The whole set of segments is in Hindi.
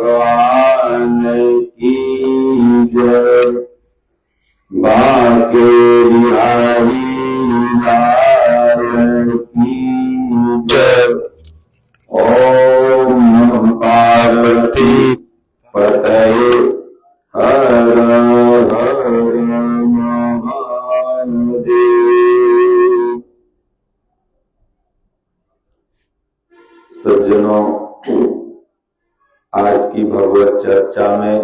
भगवान की जय। बाके बिहारी लाल की जय। ओम नमः पार्वती पतये हर हर महादेव। सज्जनों, आज की भगवत चर्चा में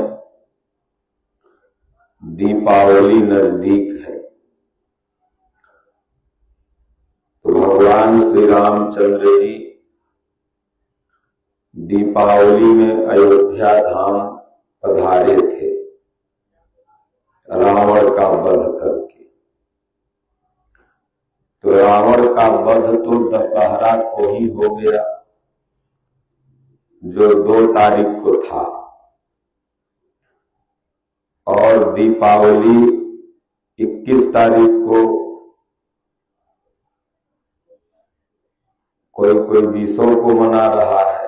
दीपावली नजदीक है, तो भगवान श्री रामचंद्र जी दीपावली में अयोध्या धाम पधारे थे रावण का वध करके। तो रावण का वध तो दशहरा को ही हो गया, जो 2 तारीख को था, और दीपावली 21 तारीख को, कोई 20 को मना रहा है।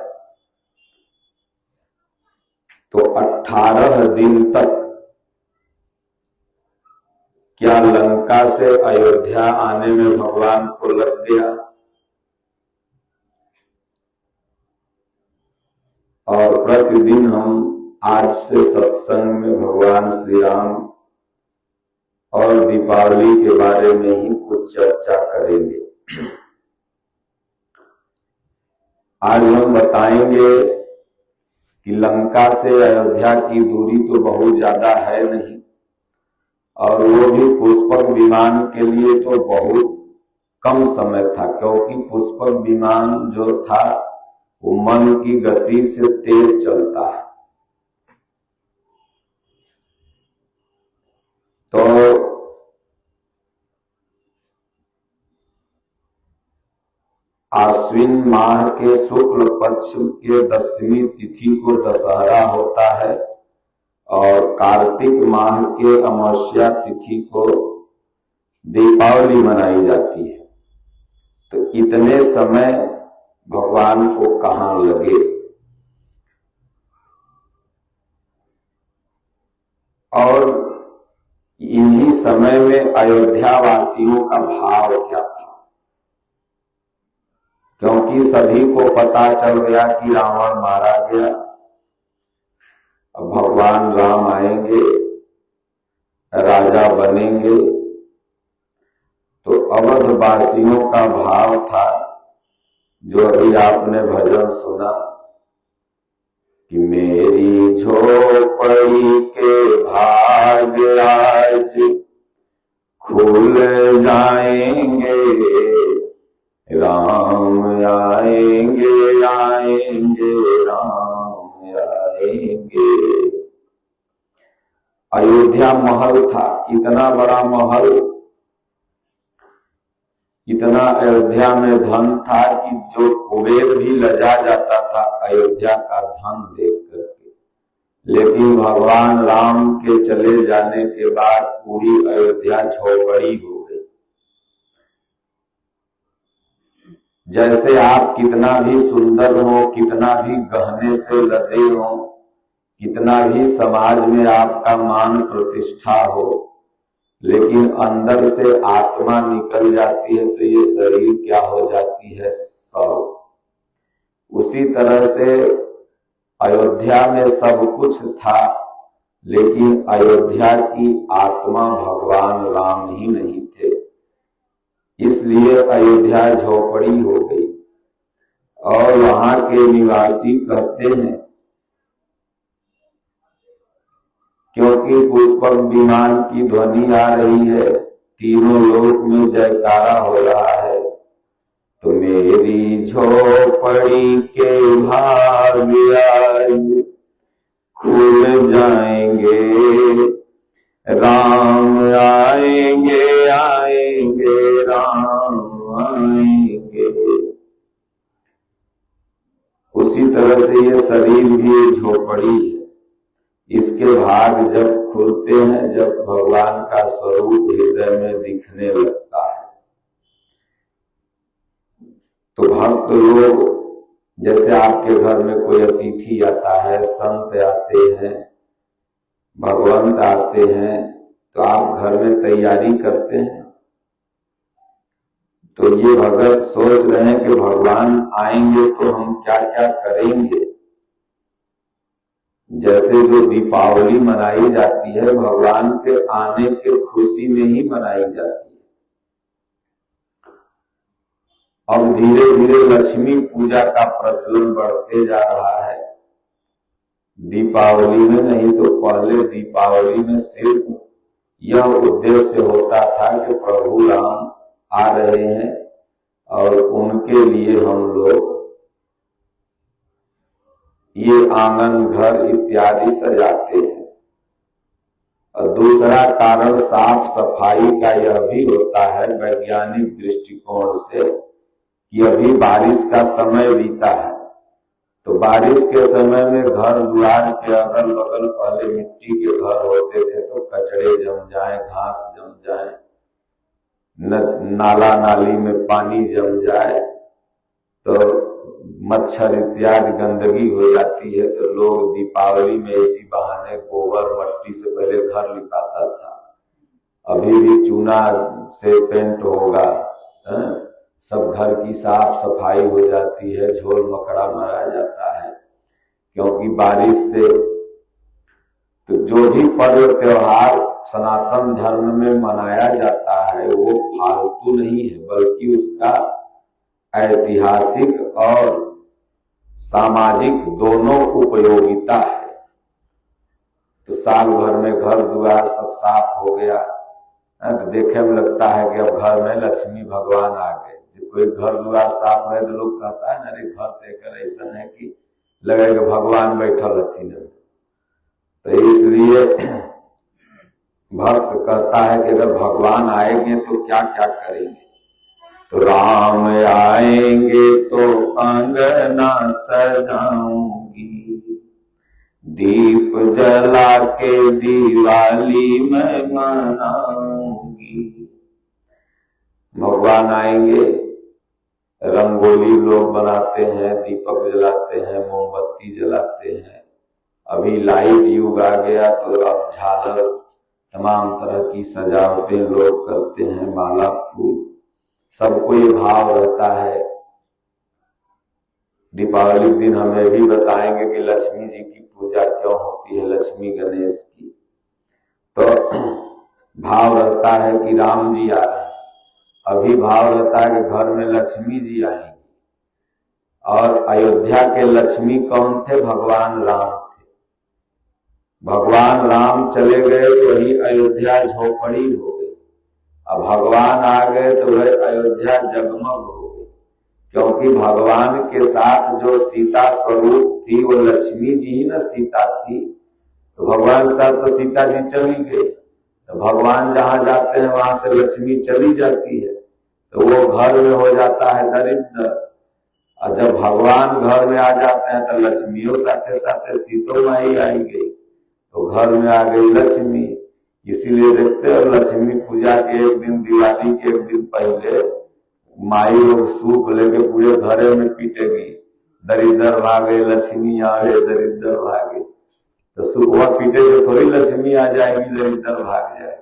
तो 18 दिन तक क्या लंका से अयोध्या आने में भगवान को लग गया। और प्रतिदिन हम आज से सत्संग में भगवान श्री राम और दीपावली के बारे में ही कुछ चर्चा करेंगे। आज हम बताएंगे कि लंका से अयोध्या की दूरी तो बहुत ज्यादा है नहीं, और वो भी पुष्पक विमान के लिए तो बहुत कम समय था, क्योंकि पुष्पक विमान जो था वो मन की गति से तेज चलता है। तो आश्विन माह के शुक्ल पक्ष के 10वीं तिथि को दशहरा होता है, और कार्तिक माह के अमावस्या तिथि को दीपावली मनाई जाती है। तो इतने समय भगवान को कहाँ लगे। और इन्हीं समय में अयोध्या वासियों का भाव क्या था, क्योंकि सभी को पता चल गया कि रावण मारा गया, अब भगवान राम आएंगे, राजा बनेंगे। तो अवध वासियों का भाव था, जो अभी आपने भजन सुना कि मेरी झोपड़ी के भाग आज खुल जाएंगे, राम आएंगे आएंगे राम आएंगे। अयोध्या महल था, इतना बड़ा महल, इतना अयोध्या में धन था कि जो कुबेर भी लजा जाता था अयोध्या का धन देख करके। लेकिन भगवान राम के चले जाने के बाद पूरी अयोध्या झोपड़ी हो गई। जैसे आप कितना भी सुंदर हो, कितना भी गहने से लदे हो, कितना भी समाज में आपका मान प्रतिष्ठा हो, लेकिन अंदर से आत्मा निकल जाती है तो ये शरीर क्या हो जाती है, शव। उसी तरह से अयोध्या में सब कुछ था, लेकिन अयोध्या की आत्मा भगवान राम ही नहीं थे, इसलिए अयोध्या झोपड़ी हो गई। और वहां के निवासी कहते हैं, क्योंकि पुष्पक विमान की ध्वनि आ रही है, तीनों लोक में जयकारा हो रहा है, तो मेरी झोपड़ी के भाग आज खुल जाएंगे, राम आएंगे आएंगे राम आएंगे। उसी तरह से ये शरीर भी एक झोपड़ी है, इसके भाग जब खुलते हैं, जब भगवान का स्वरूप हृदय में दिखने लगता है, तो भक्त लोग जैसे आपके घर में कोई अतिथि आता है, संत आते हैं, भगवंत आते हैं, तो आप घर में तैयारी करते हैं। तो ये भगत सोच रहे हैं कि भगवान आएंगे तो हम क्या क्या करेंगे। जैसे जो दीपावली मनाई जाती है भगवान के आने के खुशी में ही मनाई जाती है। अब धीरे धीरे लक्ष्मी पूजा का प्रचलन बढ़ते जा रहा है। दीपावली में नहीं तो पहले दीपावली में सिर्फ यह उद्देश्य होता था कि प्रभु राम आ रहे हैं और उनके लिए हम लोग ये आंगन घर इत्यादि सजाते हैं। और दूसरा कारण साफ सफाई का यह भी होता है वैज्ञानिक दृष्टिकोण से कि अभी बारिश का समय बीता है, तो बारिश के समय में घर द्वार के अगल बगल पहले मिट्टी के घर होते थे, तो कचड़े जम जाए, घास जम जाए, नाला नाली में पानी जम जाए तो मच्छर इत्यादि गंदगी हो जाती है। तो लोग दीपावली में इसी बहाने गोबर मट्टी से पहले घर लिपाता था। अभी भी चूना से पेंट होगा, सब घर की साफ सफाई हो जाती है, झोल मकड़ा मारा जाता है। क्योंकि बारिश से तो जो भी पर्व त्योहार सनातन धर्म में मनाया जाता है वो फालतू नहीं है, बल्कि उसका ऐतिहासिक और सामाजिक दोनों उपयोगिता है। तो साल भर में घर द्वार सब साफ हो गया, तो देखे में लगता है कि अब घर में लक्ष्मी भगवान आ गए। जब कोई घर द्वार साफ है तो लोग कहता है अरे घर देखकर ऐसा है कि लगे कि भगवान बैठल हथिन। तो इसलिए भक्त कहता है कि अगर भगवान आएंगे तो क्या क्या करेंगे। तो राम आएंगे तो अंगना सजाऊंगी, दीप जला के दिवाली में मनाऊंगी। भगवान आएंगे, रंगोली लोग बनाते हैं, दीपक जलाते हैं, मोमबत्ती जलाते हैं। अभी लाइट युग आ गया तो अब झालर तमाम तरह की सजावटें लोग करते हैं, माला फूल, सबको ये भाव रहता है। दीपावली के दिन हमें भी बताएंगे कि लक्ष्मी जी की पूजा क्यों होती है, लक्ष्मी गणेश की। तो भाव रहता है कि राम जी आ रहे हैं, अभी भाव रहता है कि घर में लक्ष्मी जी आएंगे। और अयोध्या के लक्ष्मी कौन थे? भगवान राम थे। भगवान राम चले गए तो वही अयोध्या झोपड़ी हो गई। अब भगवान आ गए तो वह अयोध्या जगमग हो गई, क्योंकि भगवान के साथ जो सीता स्वरूप थी वो लक्ष्मी जी ही न सीता थी। तो भगवान के साथ तो सीता जी चली गई, तो भगवान जहां जाते हैं वहां से लक्ष्मी चली जाती है, तो वो घर में हो जाता है दरिद्र। और जब भगवान घर में आ जाते हैं तो लक्ष्मियों साथे साथे सीतो माई आएंगे, तो घर में आ गई लक्ष्मी। इसीलिए देखते हो लक्ष्मी पूजा के एक दिन, दिवाली के एक दिन पहले माई लोग सूप लेके पूरे घरे में पीटेगी, दरिद्र भागे लक्ष्मी आवे, दरिद्र भागे। तो सूपवा पीटे तो थोड़ी लक्ष्मी आ जाएगी, दरिद्र भाग जाएगा।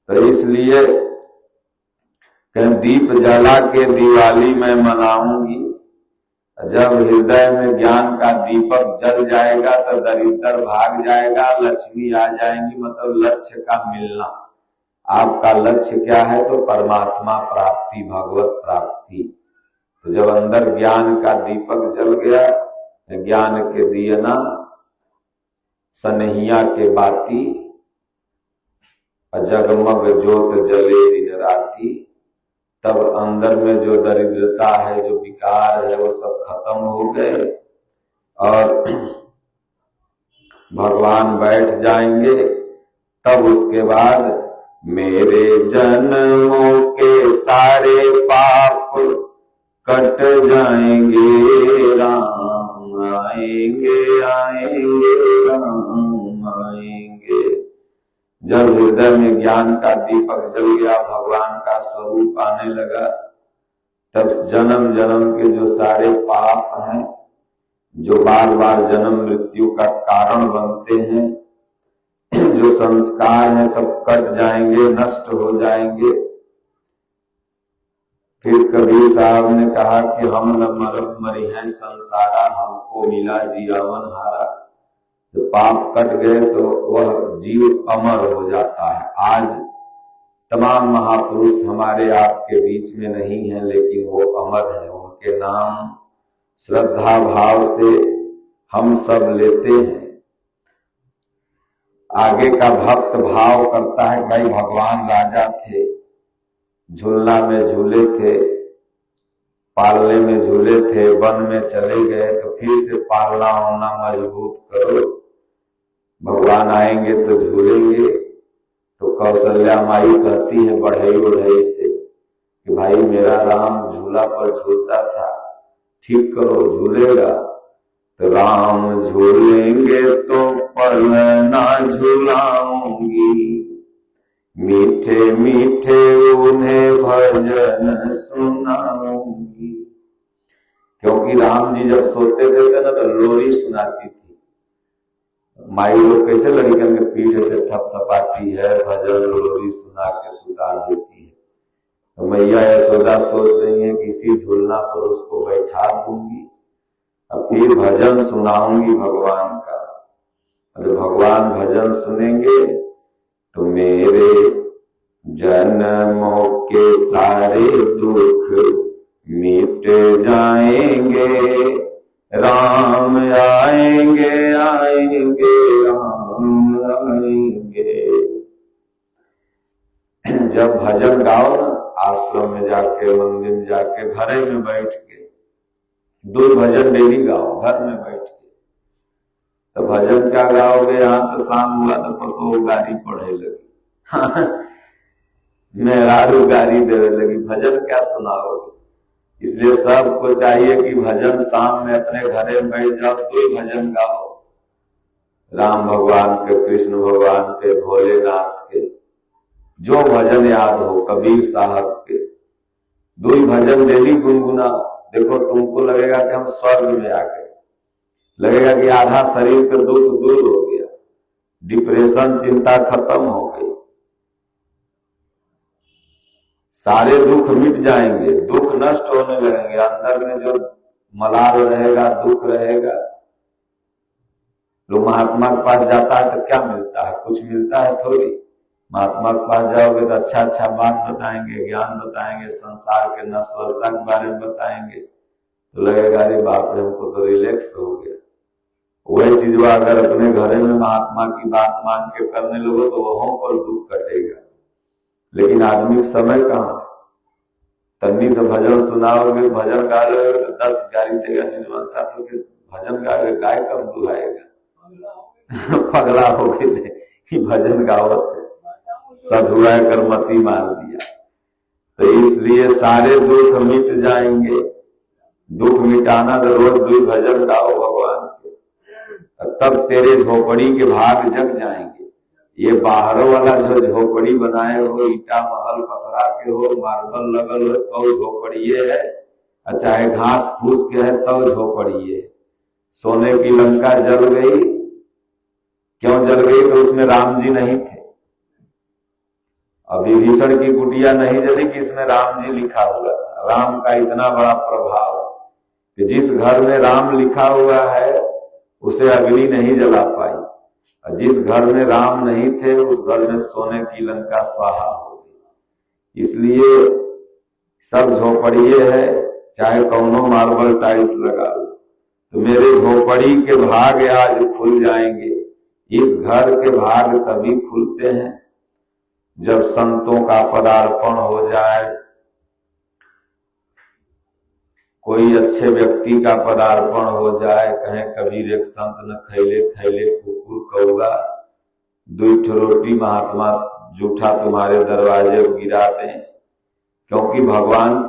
तो इसलिए दीप जला के दिवाली में मनाऊंगी। जब हृदय में ज्ञान का दीपक जल जाएगा तो दरिद्र भाग जाएगा, लक्ष्मी आ जाएंगी। मतलब लक्ष्य का मिलना। आपका लक्ष्य क्या है? तो परमात्मा प्राप्ति, भगवत प्राप्ति। तो जब अंदर ज्ञान का दीपक जल गया, ज्ञान के दियना सनहिया के बाती, जगमग ज्योत जले दिन राती, तब अंदर में जो दरिद्रता है, जो विकार है, वो सब खत्म हो गए और भगवान बैठ जाएंगे। तब उसके बाद मेरे जन्मों के सारे पाप कट जाएंगे, राम आएंगे, आएंगे राम आएंगे। जब हृदय में ज्ञान का दीपक जल गया, भगवान का स्वरूप आने लगा, तब जन्म जन्म के जो सारे पाप हैं, जो बार बार जन्म मृत्यु का कारण बनते हैं, जो संस्कार हैं, सब कट जाएंगे, नष्ट हो जाएंगे। फिर कबीर साहब ने कहा कि हम न मरब मरी हैं संसारा, हमको मिला जीवन हारा। तो पाप कट गए तो वह जीव अमर हो जाता है। आज तमाम महापुरुष हमारे आपके बीच में नहीं हैं, लेकिन वो अमर हैं। उनके नाम श्रद्धा भाव से हम सब लेते हैं। आगे का भक्त भाव करता है, भाई भगवान राजा थे, झूलना में झूले थे, पालने में झूले थे, वन में चले गए तो फिर से पालना होना मजबूत करो। भगवान आएंगे तो झूलेंगे। तो कौशल्या माई कहती है बढ़ई बढ़ई से कि भाई मेरा राम झूला पर झूलता था, ठीक करो, झूलेगा। तो राम झूलेंगे तो पलना झूलाऊंगी, मीठे मीठे उन्हें भजन सुनाऊंगी। क्योंकि राम जी जब सोते थे ना तो लोरी सुनाती थी। माई लोग कैसे लड़कियों के पीठ से थपथपाती है, भजन लोरी सुना के सुता देती है। तो मैया यशोदा सोच रही है कि इसी झूलना पर उसको बैठा दूंगी, अब फिर भजन सुनाऊंगी भगवान का। जब भगवान भजन सुनेंगे तो मेरे जन्मों के सारे दुख मिट जाएंगे। राम आएंगे आएंगे राम आएंगे। जब भजन गाओ ना, आश्रम में जाके, मंदिर में जाके, घरे में बैठ के 2 भजन डेली गाओ, घर में बैठ के। तो भजन क्या गाओगे? यहाँ तो शाम हुआ तो पतो गाड़ी पढ़े लगी, मेहरारू गाड़ी देने लगी, भजन क्या सुनाओगे? इसलिए सबको चाहिए कि भजन शाम में अपने घरे में बैठ जाओ, 2 भजन गाओ, राम भगवान के, कृष्ण भगवान के, भोलेनाथ के, जो भजन याद हो, कबीर साहब के, 2 भजन डेली गुनगुनाओ। देखो तुमको लगेगा कि हम स्वर्ग में आ गए, लगेगा कि आधा शरीर का दुख दूर हो गया, डिप्रेशन, चिंता खत्म हो गई, सारे दुख मिट जाएंगे, दुख नष्ट होने लगेंगे। अंदर में जो मलाल रहेगा, दुख रहेगा। लोग महात्मा के पास जाता है तो क्या मिलता है? कुछ मिलता है थोड़ी। महात्मा के पास जाओगे तो अच्छा अच्छा बात बताएंगे, ज्ञान बताएंगे, संसार के नश्वरता के बारे में बताएंगे, तो लगेगा अरे बाप रे, हमको तो रिलैक्स हो गया। वही चीज अगर अपने घरे में महात्मा की बात मान के करने लगो तो वहां पर दुख कटेगा। लेकिन आदमी को समय कहाँ? तन्नी से भजन सुनाओगे, भजन गा रहे तो 10 गाली देगा, निर्माण भजन गा रहे, गाय कब दुहाएगा? पगला हो गए, भजन गावत है, सधुआ कर मती मार दिया। तो इसलिए सारे दुख मिट जाएंगे। दुख मिटाना तो रोज 2 भजन गाओ भगवान के, तब तेरे झोपड़ी के भाग जग जाएंगे। ये बाहरों वाला जो झोपड़ी बनाए हो, ईटा महल पथरा के हो, मार्बल लगल हो, तो झोपड़िए है, चाहे घास फूस के है तो झोपड़िए। सोने की लंका जल गई, क्यों जल गई? तो उसमें राम जी नहीं थे। अब विभीषण की कुटिया नहीं जली कि इसमें राम जी लिखा हुआ था। राम का इतना बड़ा प्रभाव कि जिस घर में राम लिखा हुआ है उसे अग्नि नहीं जला पाई, और जिस घर में राम नहीं थे उस घर में सोने की लंका स्वाहा हो गई। इसलिए सब झोपड़िए है, चाहे कौनो मार्बल टाइल्स लगा लो। तो मेरे झोपड़ी के भाग आज खुल जाएंगे। इस घर के भाग तभी खुलते हैं जब संतों का पदार्पण हो जाए, कोई अच्छे व्यक्ति का पदार्पण हो जाए। कहें कबीर एक संत न खैले खैले कुकुर कौआ, 2 रोटी महात्मा जूठा तुम्हारे दरवाजे को गिरा दें। क्योंकि भगवान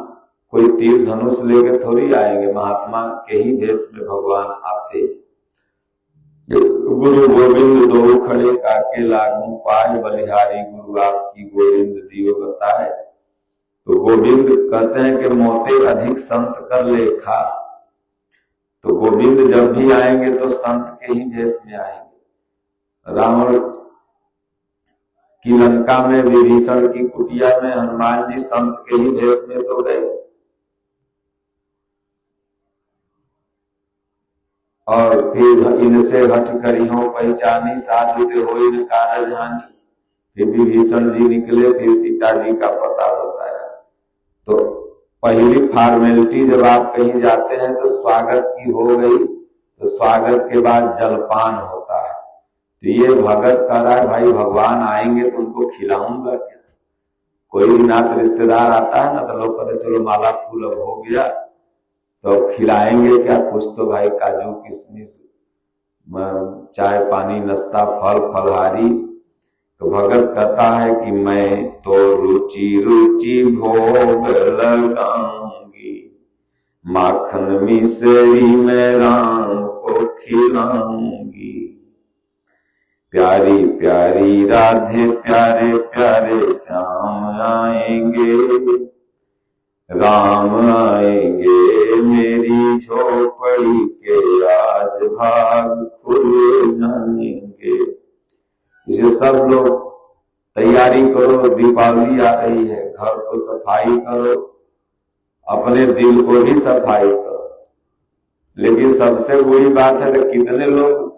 कोई तीर धनुष लेके थोड़ी आएंगे, महात्मा के ही भेष में भगवान आते हैं। गुरु गोविंद 2 खड़े काके लागू पाए, बलिहारी गुरु आपकी गोविंद दियो बताए। तो गोविंद कहते हैं कि मोते अधिक संत कर लेखा। तो गोविंद जब भी आएंगे तो संत के ही भेष में आएंगे। रावण की लंका में, विभीषण की कुटिया में हनुमान जी संत के ही भेष में तो गए। और फिर इनसे हट करियो पहचानी, साधु ते होई न कारज हानि। फिर विभीषण जी निकले, फिर सीता जी का पता बताया। तो पहली फॉर्मेलिटी जब आप कहीं जाते हैं तो स्वागत की हो गई, तो स्वागत के बाद जलपान होता है। तो ये भगत कह रहा है भाई भगवान आएंगे तो उनको खिलाऊंगा क्या। कोई भी नात रिश्तेदार आता है ना तो लोग कहते चलो माला फूल अब हो गया तो खिलाएंगे क्या, कुछ तो भाई काजू किशमिश चाय पानी नाश्ता फल फलहारी। तो भगत कहता है कि मैं तो रुचि रुचि भोग लगाऊंगी, माखन मिश्री में राम को खिलाऊंगी। प्यारी प्यारी राधे प्यारे प्यारे श्याम आएंगे, राम आएंगे मेरी झोपड़ी के आज भाग खुल जाएंगे। इसे सब लोग तैयारी करो, दीपावली आ रही है, घर को सफाई करो, अपने दिल को भी सफाई करो। लेकिन सबसे बुरी बात है कि कितने लोग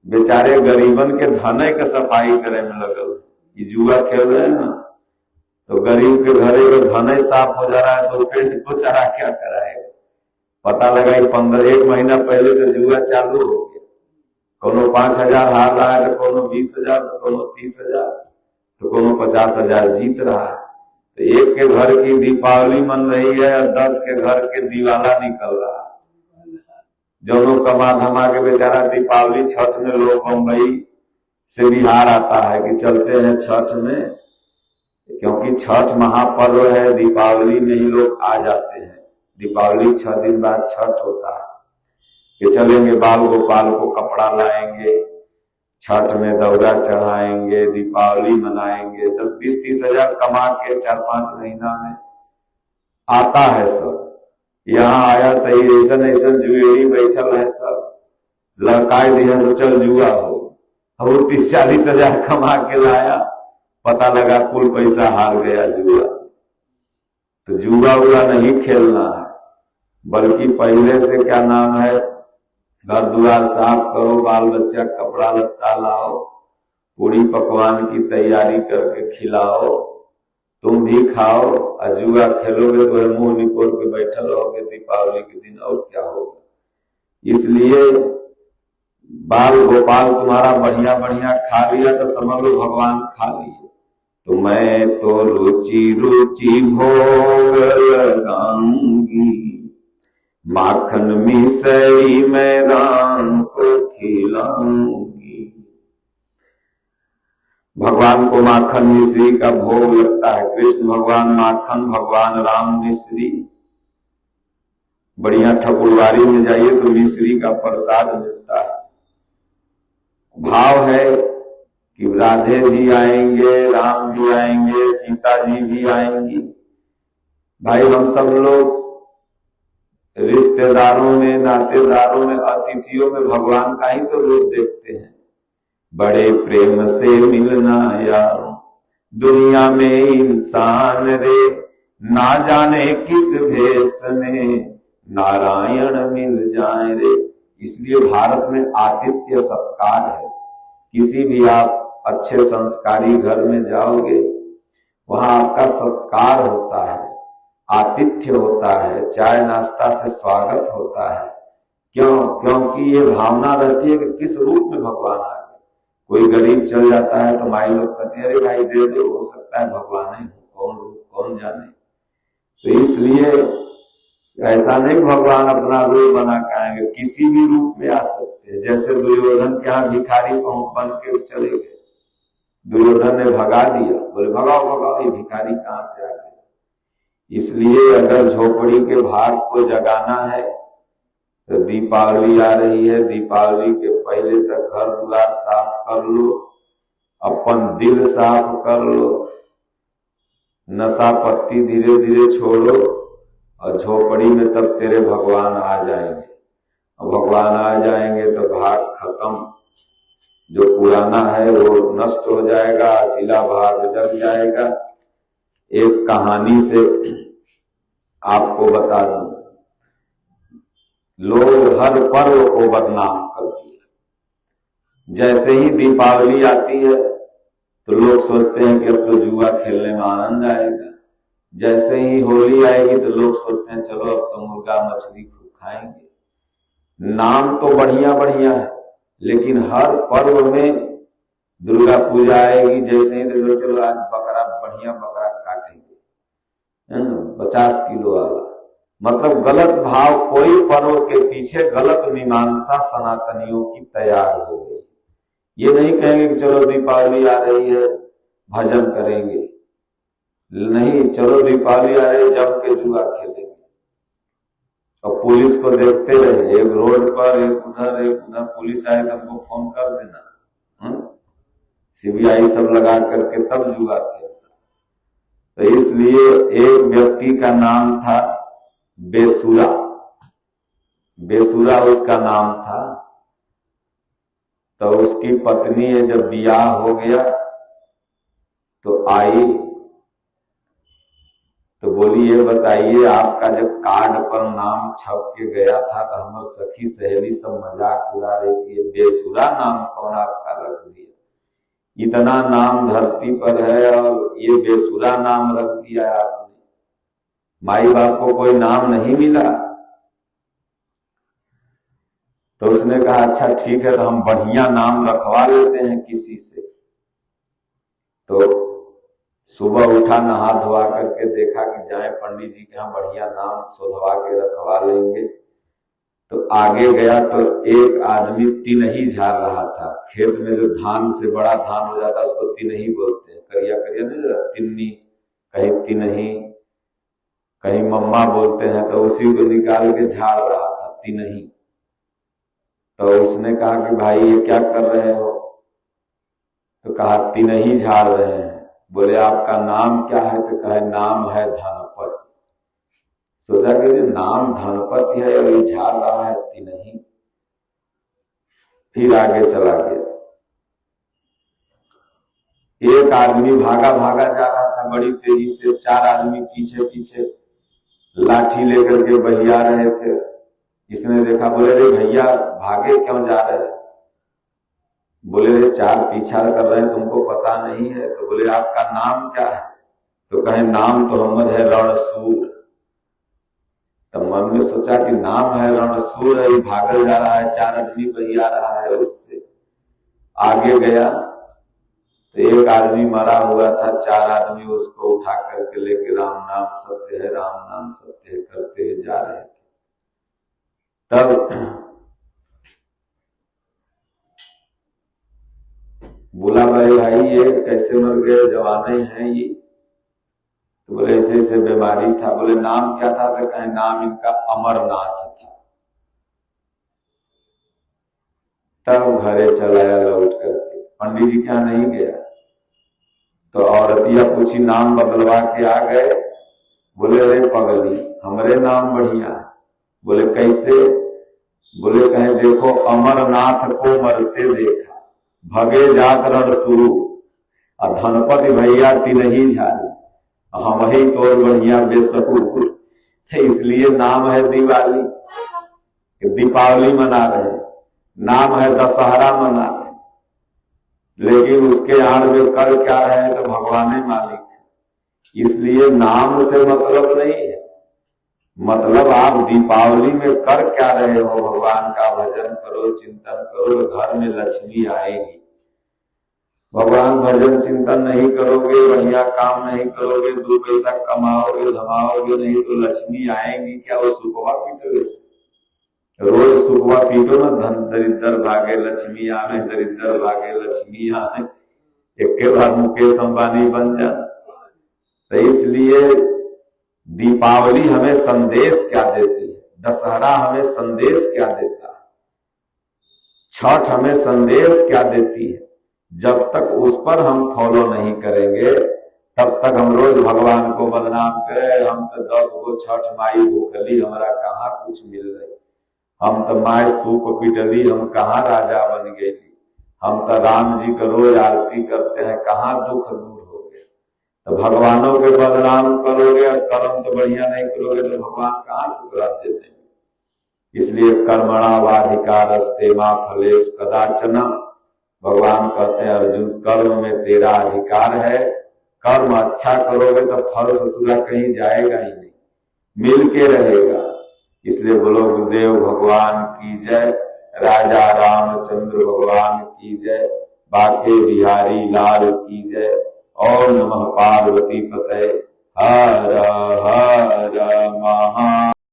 बेचारे गरीबन के धन के सफाई करे में लगल। ये जुआ खेल रहे हैं ना, तो गरीब के घरे में धन साफ हो जा रहा है तो पेट को चढ़ा क्या कराएगा। पता लगा कि 1 महीना पहले से जुआ चालू हो गया। कोनो 5,000 हार रहा है तो कोनो 20,000, तो कोनो 30,000, तो कोनो 50,000 जीत रहा है। तो एक के घर की दीपावली मन रही है और 10 के घर के दिवाला निकल रहा है। दोनों कमा धमा के बेचारा दीपावली छठ में लोग बम्बई से बिहार आता है कि चलते हैं छठ में, क्योंकि छठ महापर्व है। दीपावली में ही लोग आ जाते हैं। दीपावली 6 दिन बाद छठ होता है कि चलेंगे बाल गोपाल को कपड़ा लाएंगे, छठ में दौरा चढ़ाएंगे, दीपावली मनाएंगे। 10, 20, 30,000 कमा के 4-5 महीना में आता है सब। यहाँ आया तो ऐसा जुएरी बैठल है, सब लड़काए दिया तो चल जुआ हो। और 30-40,000 कमा के लाया, पता लगा कुल पैसा हार गया जुआ। तो जुआ उआ नहीं खेलना है, बल्कि पहले से क्या नाम है, घर द्वार साफ करो, बाल बच्चा कपड़ा लत्ता लाओ, पूरी पकवान की तैयारी करके खिलाओ, तुम भी खाओ। और जुआ खेलोगे तो मुंह निकोर के बैठल रहोगे दीपावली के दिन, और क्या होगा। इसलिए बाल गोपाल तुम्हारा बढ़िया बढ़िया खा लिया तो समझ लो भगवान खा लिए। तो मैं तो रुचि रुचि भोग लगाऊंगी, माखन मिश्री में राम को खिलाऊंगी। भगवान को माखन मिश्री का भोग लगता है। कृष्ण भगवान माखन, भगवान राम मिश्री। बढ़िया ठकुरवारी में जाइए तो मिश्री का प्रसाद मिलता है। भाव है कि राधे भी आएंगे, राम भी आएंगे, सीता जी भी आएंगी। भाई हम सब लोग रिश्तेदारों में, नातेदारों में, अतिथियों में भगवान का ही तो रूप देखते हैं। बड़े प्रेम से मिलना यारों, दुनिया में इंसान रे, ना जाने किस भेष में नारायण मिल जाए रे। इसलिए भारत में आतिथ्य सत्कार है। किसी भी आप अच्छे संस्कारी घर में जाओगे, वहां आपका सत्कार होता है, आतिथ्य होता है, चाय नाश्ता से स्वागत होता है। क्यों? क्योंकि ये भावना रहती है कि किस रूप में भगवान आ गए। कोई गरीब चल जाता है तो माई लोग कहते हैं अरे भाई दे दो, हो सकता है भगवान ही हो, कौन जाने। तो इसलिए ऐसा नहीं भगवान अपना रूप बना के आएंगे, किसी भी रूप में आ सकते हैं। जैसे दुर्योधन के यहाँ भिखारी बन के चले गए, दुर्योधन ने भगा दिया, बोले भगाओ भगाओ, ये भिखारी कहां से आ गए। इसलिए अगर झोपड़ी के भाग को जगाना है तो दीपावली आ रही है, दीपावली के पहले तक घर द्वार साफ कर लो, अपन दिल साफ कर लो, नशा पत्ती धीरे धीरे छोड़ो और झोपड़ी में तब तेरे भगवान आ जाएंगे। और भगवान आ जाएंगे तो भाग खत्म, जो पुराना है वो नष्ट हो जाएगा, असीला भाग जग जाएगा। एक कहानी से आपको बता दूं, लोग हर पर्व को बदनाम कर दिया। जैसे ही दीपावली आती है तो लोग सोचते हैं कि अब तो जुआ खेलने में आनंद आएगा। जैसे ही होली आएगी तो लोग सोचते हैं चलो अब तो मुर्गा मछली खूब खाएंगे। नाम तो बढ़िया बढ़िया है, लेकिन हर पर्व में दुर्गा पूजा आएगी जैसे ही तो चलो आज बकरा, बढ़िया बकरा काटेंगे 50 किलो वाला। मतलब गलत भाव, कोई पर्व के पीछे गलत मीमांसा सनातनियों की तैयार हो गई। ये नहीं कहेंगे कि चलो दीपावली आ रही है भजन करेंगे, नहीं, चलो दीपावली आ रही है जम के जुआ खेलेंगे। और पुलिस को देखते रहे, एक रोड पर एक उधर पुलिस आए तो हमको फोन कर देना, सीबीआई सब लगा करके तब जुआ खेलता। तो इसलिए एक व्यक्ति का नाम था बेसुरा, बेसुरा उसका नाम था। तो उसकी पत्नी है, जब बियाह हो गया तो आई तो बोली ये बताइए आपका जब कार्ड पर नाम छप के गया था तो हमारे सखी सहेली सब मजाक उड़ा रही थी, बेसुरा नाम कौन आपका रख दिया, इतना नाम धरती पर है और ये बेसुरा नाम रख दिया आपने, माई बाप को कोई नाम नहीं मिला। तो उसने कहा अच्छा ठीक है तो हम बढ़िया नाम रखवा लेते हैं किसी से। तो सुबह उठा, नहा धोवा करके देखा कि जाए पंडित जी के यहाँ बढ़िया नाम शोधवा के रखवा लेंगे। तो आगे गया तो एक आदमी तिनही झाड़ रहा था। खेत में जो धान से बड़ा धान हो जाता है उसको तिनही बोलते हैं, करिया करिया नहीं, तिन्नी, कहीं तिनही, कहीं मम्मा बोलते हैं। तो उसी को निकाल के झाड़ रहा था, तिनही। तो उसने कहा कि भाई ये क्या कर रहे हो? तो कहा तिनही झाड़ रहे हैं। बोले आपका नाम क्या है? तो कहे नाम है धनपति। सोचा कि नाम धनपति है और ये झाड़ रहा है तिनही। फिर आगे चला गया। एक आदमी भागा भागा जा रहा था बड़ी तेजी से, 4 आदमी पीछे पीछे लाठी लेकर के बहिया रहे थे। इसने देखा, बोले रे भैया भागे क्यों जा रहे हैं? बोले रे 4 पीछा कर रहे हैं, तुमको पता नहीं है? तो बोले आपका नाम क्या है? तो कहे नाम तो हमारे है रणसूर। तो मन में सोचा कि नाम है रणसूर है, भागल जा रहा है, 4 आदमी बहिया रहा है उससे। आगे गया तो एक आदमी मरा हुआ था, 4 आदमी उसको उठा करके लेके राम नाम सत्य है, राम नाम सत्य है करते हुए जा रहे थे। तब बोला भाई ये कैसे मर गए, जवाने हैं ये? तो बोले ऐसे ऐसे बीमारी था। बोले नाम क्या था? तो कहे नाम इनका अमरनाथ था। तब घरे चलाया लौट करके, पंडित जी क्या नहीं गया। तो औरतिया पूछी नाम बदलवा के आ गए? बोले अरे पगली हमरे नाम बढ़िया है। बोले कैसे? बोले कहे देखो अमरनाथ को मरते देखा, भगे जात रण शुरू, और धनपति भैया तिनही झाड़ी, हम ही तो बढ़िया बेसकूर। इसलिए नाम है दिवाली, दीपावली मना रहे, नाम है दशहरा मना रहे, लेकिन उसके आड़ में कर क्या रहे तो भगवान ही मालिक है। इसलिए नाम से मतलब नहीं है, मतलब आप दीपावली में कर क्या रहे हो? भगवान का भजन करो, चिंतन करो, घर में लक्ष्मी आएगी। भगवान भजन चिंतन नहीं करोगे, बढ़िया काम नहीं करोगे, 2 पैसा कमाओगे धमाओगे नहीं तो लक्ष्मी आएंगी क्या? वो सुखवा पीटोगे? रोज सुखवा पीटो ना, धन दरिद्र भागे लक्ष्मी आवे, दरिद्र भागे लक्ष्मी आवे, एक के बार मुकेश अंबानी बन जा। तो इसलिए दीपावली हमें संदेश क्या देती है, दशहरा हमें संदेश क्या देता है, छठ हमें संदेश क्या देती है। जब तक उस पर हम फॉलो नहीं करेंगे तब तक हम रोज भगवान को बदनाम करे, हम तो 10 गो छठ माई भूखली, हमारा कहाँ कुछ मिल रही, हम तो माय सूप पिटली, हम कहाँ राजा बन गए, हम तो राम जी का रोज आरती करते हैं, कहाँ दुख दूर हो गए। तो भगवानों के बदनाम करोगे और कर्म तो बढ़िया नहीं करोगे तो भगवान कहाँ से प्राप्त देते हैं। इसलिए कर्मणा वाधिकारस्ते मा फलेषु कदाचन, भगवान कहते हैं अर्जुन कर्म में तेरा अधिकार है, कर्म अच्छा करोगे तो फल ससुरा कहीं जाएगा ही नहीं, मिल के रहेगा। इसलिए बोलो गुरुदेव भगवान की जय, राजा रामचंद्र भगवान की जय, बाके बिहारी लाल की जय। ओम नमः पार्वती पतये, हर हर महादेव।